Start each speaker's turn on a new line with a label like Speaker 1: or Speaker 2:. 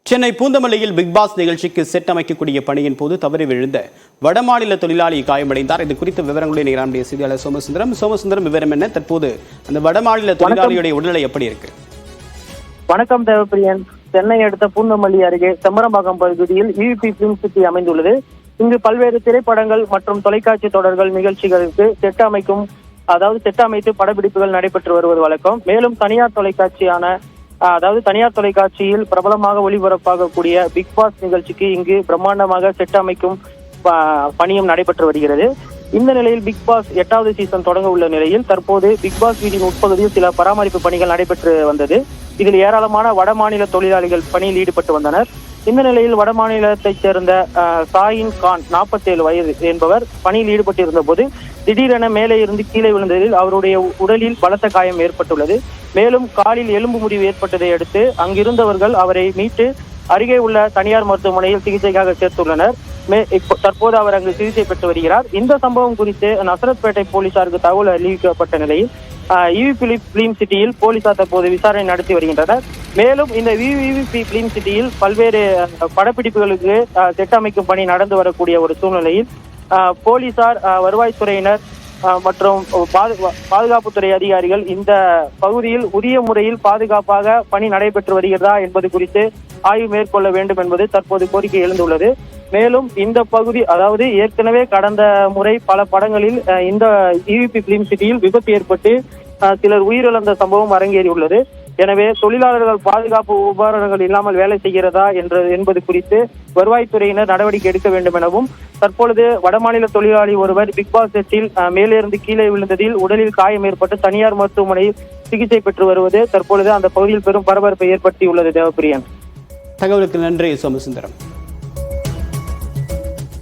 Speaker 1: Chennai பூந்தமல்லியில் big pass நிகழ்ச்சிக்கு set அமைக்கக்கூடிய பணியின் போது தவறி விழுந்த வடமாநில தொழிலாளி காயமடைந்தார். இது குறித்த விவரங்களை நம்முடைய செய்தியாளர் சோமசுந்தரம் விவரம் என்ன? தற்போது அந்த வடமாநில தொழிலாளியுடைய உடல்நிலை எப்படி இருக்கு?
Speaker 2: வணக்கம் தேவப்பிரியன். சென்னை அடுத்த பூந்தமல்லி அருகே செம்பரம்பாக்கம் பகுதியில் ஈவிபி பிலிம் சிட்டி அமைந்துள்ளது. இங்கு பல்வேறு திரைப்படங்கள் மற்றும் தொலைக்காட்சி தொடர்கள் நிகழ்ச்சிகளுக்கு செட் அமைத்து படப்பிடிப்புகள் நடைபெற்று வருவது வழக்கம். மேலும் தனியார் தொலைக்காட்சியில் பிரபலமாக ஒளிபரப்பாகக்கூடிய பிக் பாஸ் நிகழ்ச்சிக்கு இங்கு பிரம்மாண்டமாக செட் அமைக்கும் பணியும் நடைபெற்று வருகிறது. இந்த நிலையில் பிக் பாஸ் 8வது சீசன் தொடங்க உள்ள நிலையில் தற்போது பிக் பாஸ் வீடின் உட்பகுதியில் சில பராமரிப்பு பணிகள் நடைபெற்று வந்தது. இதில் ஏராளமான வடமாநில தொழிலாளிகள் பணியில் ஈடுபட்டு வந்தனர். இந்த நிலையில் வடமாநிலத்தைச் சேர்ந்த சாயின் கான் 47 வயது என்பவர் பணியில் ஈடுபட்டிருந்த போது திடீரென மேலே இருந்து கீழே விழுந்ததில் அவருடைய உடலில் பலத்த காயம் ஏற்பட்டுள்ளது. மேலும் காலில் எலும்பு முறிவு ஏற்பட்டதை அடுத்து அங்கிருந்தவர்கள் அவரை மீட்டு அருகே உள்ள தனியார் மருத்துவமனையில் சிகிச்சைக்காக சேர்த்துள்ளனர். தற்போது அவர் அங்கு சிகிச்சை பெற்று வருகிறார். இந்த சம்பவம் குறித்து நசரத்பேட்டை போலீசாருக்கு தகவல் அறிவிக்கப்பட்ட நிலையில் ஈவிபி பிலிம் சிட்டியில் போலீசார் தற்போது விசாரணை நடத்தி வருகின்றனர். மேலும் இந்த ஈவிபி பிலிம் சிட்டியில் பல்வேறு படப்பிடிப்புகளுக்கு செட் அமைக்கும் பணி நடந்து வரக்கூடிய ஒரு சூழ்நிலையில் போலீசார், வருவாய்த்துறையினர் மற்றும் பாதுகாப்புத்துறை அதிகாரிகள் இந்த பகுதியில் உரிய முறையில் பாதுகாப்பாக பணி நடைபெற்று வருகிறதா என்பது குறித்து ஆய்வு மேற்கொள்ள வேண்டும் என்பது தற்போது கோரிக்கை எழுந்துள்ளது. மேலும் இந்த பகுதி, அதாவது ஏற்கனவே கடந்த முறை பல படங்களில் இந்த ஈவிபி பிலிம் சிட்டியில் விபத்து ஏற்பட்டு சிலர் உயிரிழந்த சம்பவம் அரங்கேறியுள்ளது. எனவே தொழிலாளர்கள் பாதுகாப்பு உபகரணங்கள் இல்லாமல் வேலை செய்கிறதா என்பது குறித்து வருவாய்த்துறையினர் நடவடிக்கை எடுக்க வேண்டும் எனவும், தற்பொழுது வடமாநில தொழிலாளி ஒருவர் பிக் பாஸ் செட்டில் மேலிருந்து கீழே விழுந்ததில் உடலில் காயம் ஏற்பட்டு தனியார் மருத்துவமனையில் சிகிச்சை பெற்று வருவது தற்பொழுது அந்த பகுதியில் பெரும் பரபரப்பை ஏற்படுத்தியுள்ளது. தேவப்பிரியன்,
Speaker 1: தகவலுக்கு நன்றி சோமசுந்தரம்.